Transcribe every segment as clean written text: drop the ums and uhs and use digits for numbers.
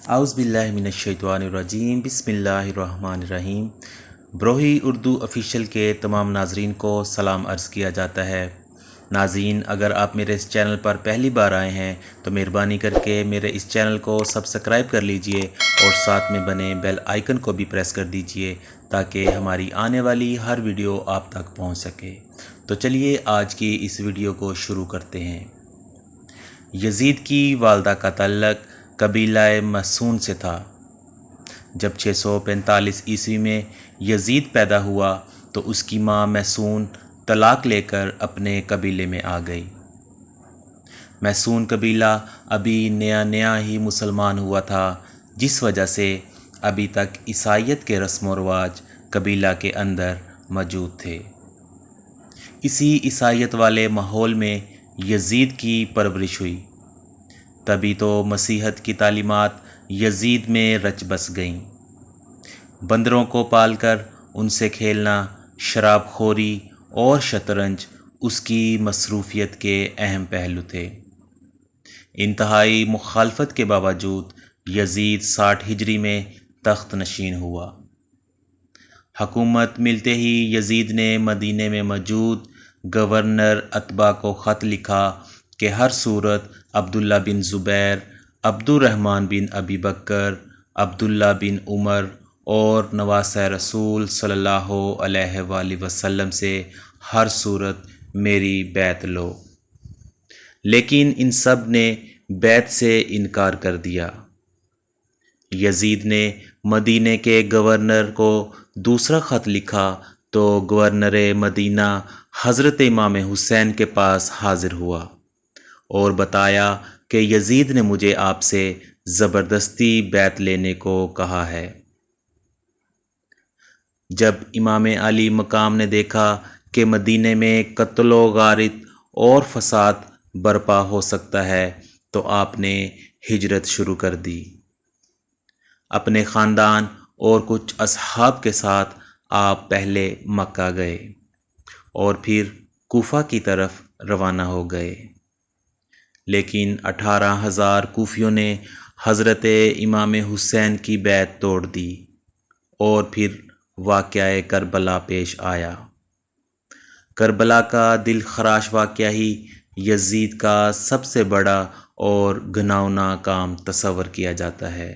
اعوذ باللہ من الشیطان الرجیم، بسم اللہ الرحمن الرحیم۔ بروہی اردو آفیشیل کے تمام ناظرین کو سلام عرض کیا جاتا ہے۔ ناظرین، اگر آپ میرے اس چینل پر پہلی بار آئے ہیں تو مہربانی کر کے میرے اس چینل کو سبسکرائب کر لیجئے اور ساتھ میں بنے بیل آئیکن کو بھی پریس کر دیجئے تاکہ ہماری آنے والی ہر ویڈیو آپ تک پہنچ سکے۔ تو چلیے آج کی اس ویڈیو کو شروع کرتے ہیں۔ یزید کی والدہ کا تعلق قبیلہ محسون سے تھا۔ جب 645 عیسوی میں یزید پیدا ہوا تو اس کی ماں محسون طلاق لے کر اپنے قبیلے میں آ گئی۔ محسون قبیلہ ابھی نیا ہی مسلمان ہوا تھا، جس وجہ سے ابھی تک عیسائیت کے رسم و رواج قبیلہ کے اندر موجود تھے۔ اسی عیسائیت والے ماحول میں یزید کی پرورش ہوئی، تبھی تو مسیحیت کی تعلیمات یزید میں رچ بس گئیں۔ بندروں کو پال کر ان سے کھیلنا، شراب خوری اور شطرنج اس کی مصروفیت کے اہم پہلو تھے۔ انتہائی مخالفت کے باوجود یزید 60 ہجری میں تخت نشین ہوا۔ حکومت ملتے ہی یزید نے مدینے میں موجود گورنر عتبہ کو خط لکھا کہ ہر صورت عبداللہ بن زبیر، عبد الرحمن بن ابی بکر، عبداللہ بن عمر اور نواسۂ رسول صلی اللہ علیہ وآلہ وسلم سے ہر صورت میری بیعت لو۔ لیکن ان سب نے بیعت سے انکار کر دیا۔ یزید نے مدینے کے گورنر کو دوسرا خط لکھا تو گورنر مدینہ حضرت امام حسین کے پاس حاضر ہوا اور بتایا کہ یزید نے مجھے آپ سے زبردستی بیعت لینے کو کہا ہے۔ جب امام علی مقام نے دیکھا کہ مدینے میں قتل و غارت اور فساد برپا ہو سکتا ہے تو آپ نے ہجرت شروع کر دی۔ اپنے خاندان اور کچھ اصحاب کے ساتھ آپ پہلے مکہ گئے اور پھر کوفہ کی طرف روانہ ہو گئے، لیکن 18,000 کوفیوں نے حضرت امام حسین کی بیعت توڑ دی اور پھر واقعہ کربلا پیش آیا۔ کربلا کا دل خراش واقعہ ہی یزید کا سب سے بڑا اور گھناؤنا کام تصور کیا جاتا ہے۔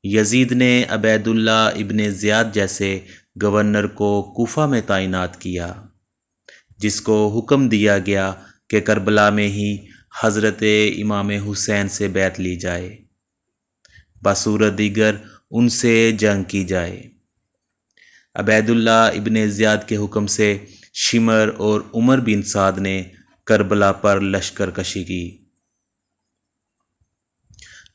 یزید نے عبید اللہ ابن زیاد جیسے گورنر کو کوفہ میں تعینات کیا، جس کو حکم دیا گیا کہ کربلا میں ہی حضرت امام حسین سے بیعت لی جائے، بصورت دیگر ان سے جنگ کی جائے۔ عبید اللہ ابن زیاد کے حکم سے شمر اور عمر بن سعد نے کربلا پر لشکر کشی کی۔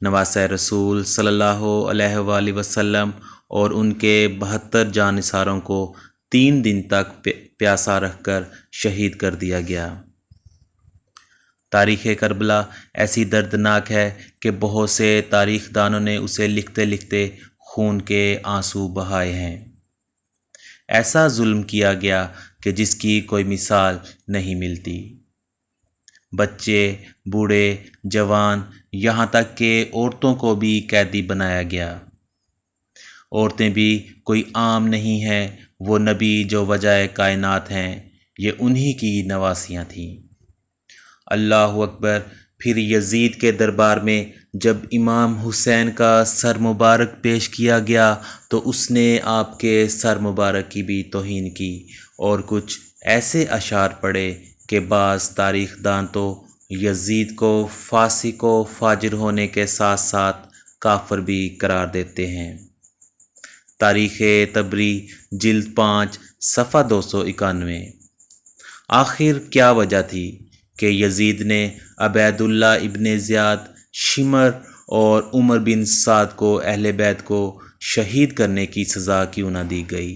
نواسۂ رسول صلی اللہ علیہ وآلہ وسلم اور ان کے 72 جانثاروں کو 3 دن تک پیاسا رکھ کر شہید کر دیا گیا۔ تاریخ کربلا ایسی دردناک ہے کہ بہت سے تاریخ دانوں نے اسے لکھتے لکھتے خون کے آنسو بہائے ہیں۔ ایسا ظلم کیا گیا کہ جس کی کوئی مثال نہیں ملتی۔ بچے، بوڑھے، جوان، یہاں تک کہ عورتوں کو بھی قیدی بنایا گیا۔ عورتیں بھی کوئی عام نہیں ہیں، وہ نبی جو وجہ کائنات ہیں، یہ انہی کی نواسیاں تھیں۔ اللہ اکبر۔ پھر یزید کے دربار میں جب امام حسین کا سر مبارک پیش کیا گیا تو اس نے آپ کے سر مبارک کی بھی توہین کی اور کچھ ایسے اشعار پڑھے کہ بعض تاریخ دان تو یزید کو فاسق و فاجر ہونے کے ساتھ ساتھ کافر بھی قرار دیتے ہیں۔ تاریخ طبری جلد 5 صفحہ 291۔ آخر کیا وجہ تھی کہ یزید نے عبید اللہ ابن زیاد، شمر اور عمر بن سعد کو اہل بیت کو شہید کرنے کی سزا کیوں نہ دی گئی؟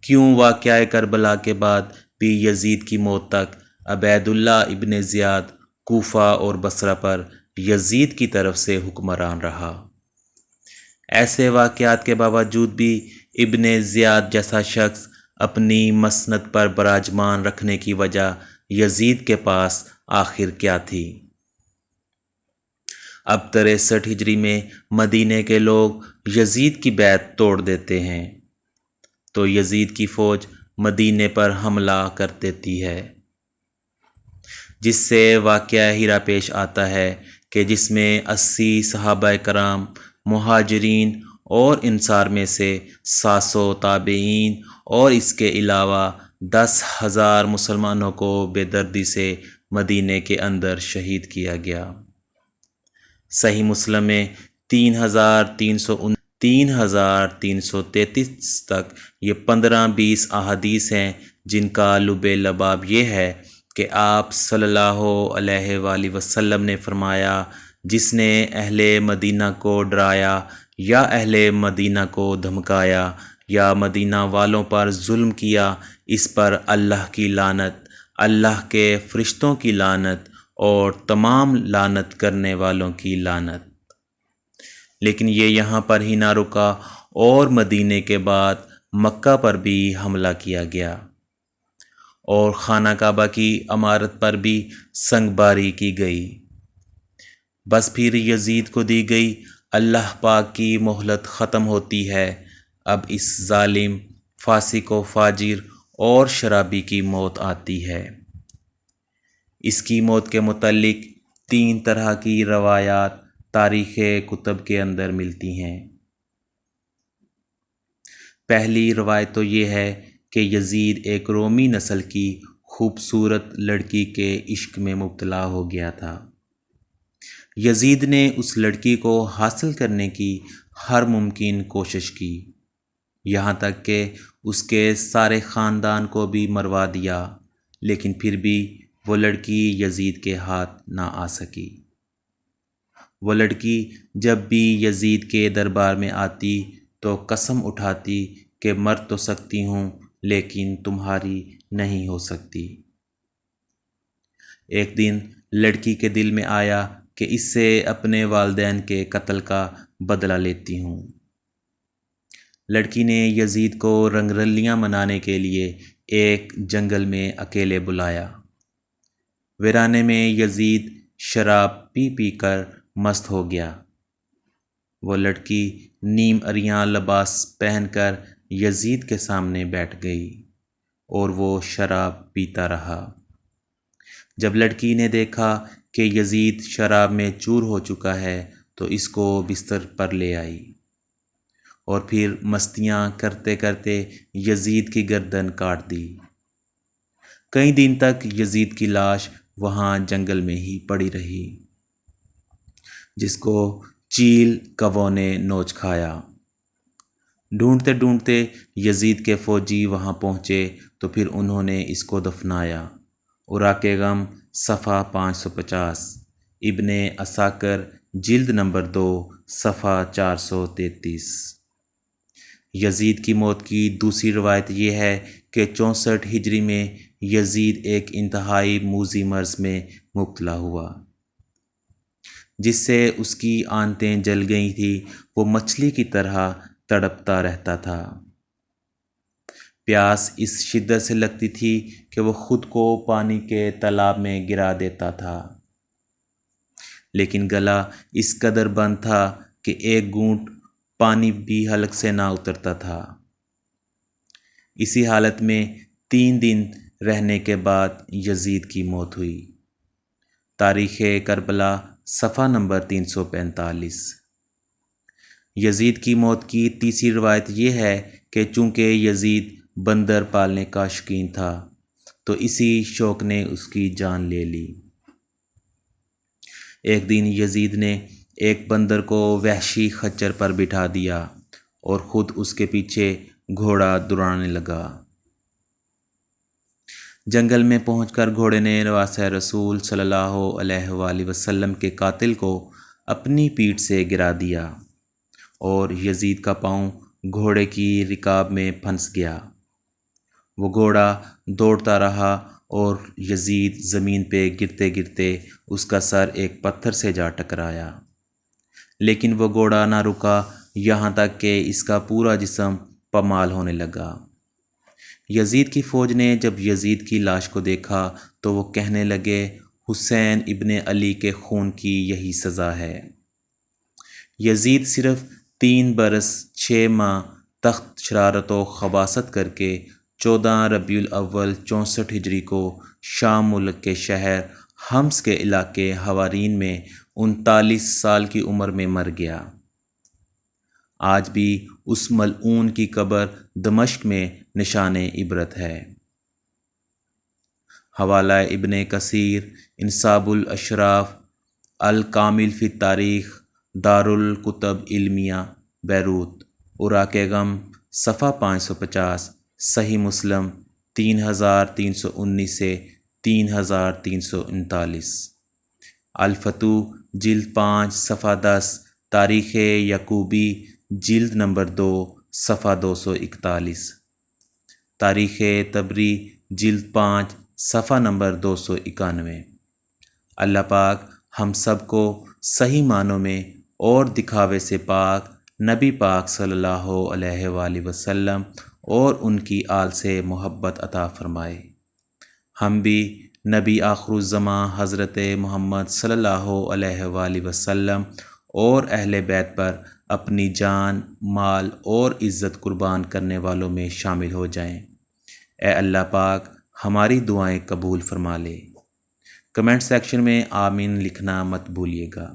کیوں واقعہ کربلا کے بعد بھی یزید کی موت تک عبید اللہ ابن زیاد کوفہ اور بصرہ پر یزید کی طرف سے حکمران رہا؟ ایسے واقعات کے باوجود بھی ابن زیاد جیسا شخص اپنی مسند پر براجمان رکھنے کی وجہ یزید کے پاس آخر کیا تھی؟ اب 63 ہجری میں مدینے کے لوگ یزید کی بیعت توڑ دیتے ہیں تو یزید کی فوج مدینے پر حملہ کر دیتی ہے، جس سے واقعہ ہیرا پیش آتا ہے کہ جس میں 80 صحابہ کرام، مہاجرین اور انصار میں سے 700 تابعین اور اس کے علاوہ 10,000 مسلمانوں کو بے دردی سے مدینے کے اندر شہید کیا گیا۔ صحیح مسلم میں 3,333 تک یہ 15-20 احادیث ہیں جن کا لب لباب یہ ہے کہ آپ صلی اللہ علیہ وآلہ وسلم نے فرمایا، جس نے اہل مدینہ کو ڈرایا یا اہل مدینہ کو دھمکایا یا مدینہ والوں پر ظلم کیا، اس پر اللہ کی لعنت، اللہ کے فرشتوں کی لعنت اور تمام لعنت کرنے والوں کی لعنت۔ لیکن یہ یہاں پر ہی نہ رکا اور مدینے کے بعد مکہ پر بھی حملہ کیا گیا اور خانہ کعبہ کی عمارت پر بھی سنگ باری کی گئی۔ بس پھر یزید کو دی گئی اللہ پاک کی مہلت ختم ہوتی ہے، اب اس ظالم، فاسق و فاجر اور شرابی کی موت آتی ہے۔ اس کی موت کے متعلق 3 طرح کی روایات تاریخ کتب کے اندر ملتی ہیں۔ پہلی روایت تو یہ ہے کہ یزید ایک رومی نسل کی خوبصورت لڑکی کے عشق میں مبتلا ہو گیا تھا۔ یزید نے اس لڑکی کو حاصل کرنے کی ہر ممکن کوشش کی، یہاں تک کہ اس کے سارے خاندان کو بھی مروا دیا، لیکن پھر بھی وہ لڑکی یزید کے ہاتھ نہ آ سکی۔ وہ لڑکی جب بھی یزید کے دربار میں آتی تو قسم اٹھاتی کہ مر تو سکتی ہوں لیکن تمہاری نہیں ہو سکتی۔ ایک دن لڑکی کے دل میں آیا کہ اس سے اپنے والدین کے قتل کا بدلہ لیتی ہوں۔ لڑکی نے یزید کو رنگ رلیاں منانے کے لیے ایک جنگل میں اکیلے بلایا۔ ویرانے میں یزید شراب پی پی کر مست ہو گیا۔ وہ لڑکی نیم عریاں لباس پہن کر یزید کے سامنے بیٹھ گئی اور وہ شراب پیتا رہا۔ جب لڑکی نے دیکھا کہ یزید شراب میں چور ہو چکا ہے تو اس کو بستر پر لے آئی اور پھر مستیاں کرتے کرتے یزید کی گردن کاٹ دی۔ کئی دن تک یزید کی لاش وہاں جنگل میں ہی پڑی رہی، جس کو چیل کووں نے نوچ کھایا۔ ڈھونڈتے ڈھونڈتے یزید کے فوجی وہاں پہنچے تو پھر انہوں نے اس کو دفنایا۔ اوراق غم صفحہ 550، ابن عساکر جلد نمبر 2 صفحہ 433۔ یزید کی موت کی دوسری روایت یہ ہے کہ 64 ہجری میں یزید ایک انتہائی موذی مرض میں مبتلا ہوا، جس سے اس کی آنتیں جل گئی تھیں۔ وہ مچھلی کی طرح تڑپتا رہتا تھا۔ پیاس اس شدت سے لگتی تھی کہ وہ خود کو پانی کے تالاب میں گرا دیتا تھا، لیکن گلا اس قدر بند تھا کہ ایک گھونٹ پانی بھی حلق سے نہ اترتا تھا۔ اسی حالت میں 3 دن رہنے کے بعد یزید کی موت ہوئی۔ تاریخ کربلا صفحہ نمبر 345۔ یزید کی موت کی تیسری روایت یہ ہے کہ چونکہ یزید بندر پالنے کا شوقین تھا تو اسی شوق نے اس کی جان لے لی۔ ایک دن یزید نے ایک بندر کو وحشی خچر پر بٹھا دیا اور خود اس کے پیچھے گھوڑا دوڑانے لگا۔ جنگل میں پہنچ کر گھوڑے نے نواسہ رسول صلی اللہ علیہ وآلہ وسلم کے قاتل کو اپنی پیٹھ سے گرا دیا اور یزید کا پاؤں گھوڑے کی رکاب میں پھنس گیا۔ وہ گھوڑا دوڑتا رہا اور یزید زمین پہ گرتے گرتے اس کا سر ایک پتھر سے جا ٹکرایا، لیکن وہ گھوڑا نہ رکا یہاں تک کہ اس کا پورا جسم پامال ہونے لگا۔ یزید کی فوج نے جب یزید کی لاش کو دیکھا تو وہ کہنے لگے، حسین ابن علی کے خون کی یہی سزا ہے۔ یزید صرف 3 برس 6 ماہ تخت شرارت و خباثت کر کے 14 ربیع الاول 64 ہجری کو شام ملک کے شہر حمص کے علاقے حوارین میں 39 سال کی عمر میں مر گیا۔ آج بھی اس ملعون کی قبر دمشق میں نشان عبرت ہے۔ حوالہ ابن کثیر، انصاب الاشراف، الکامل فی التاریخ، دارالکتب علمیہ، بیروت، اوراق غم، صفحہ 550، صحیح مسلم 3319 سے 3339۔ الفتوح جلد 5 صفحہ 10، تاریخ یعقوبی جلد نمبر 2 صفحہ 241، تاریخ طبری جلد 5 صفحہ نمبر 291۔ اللہ پاک ہم سب کو صحیح معنوں میں اور دکھاوے سے پاک نبی پاک صلی اللہ علیہ وآلہ وسلم اور ان کی آل سے محبت عطا فرمائے۔ ہم بھی نبی آخر الزماں حضرت محمد صلی اللہ علیہ وآلہ وسلم اور اہل بیت پر اپنی جان، مال اور عزت قربان کرنے والوں میں شامل ہو جائیں۔ اے اللہ پاک ہماری دعائیں قبول فرما لے۔ کمنٹ سیکشن میں آمین لکھنا مت بھولیے گا۔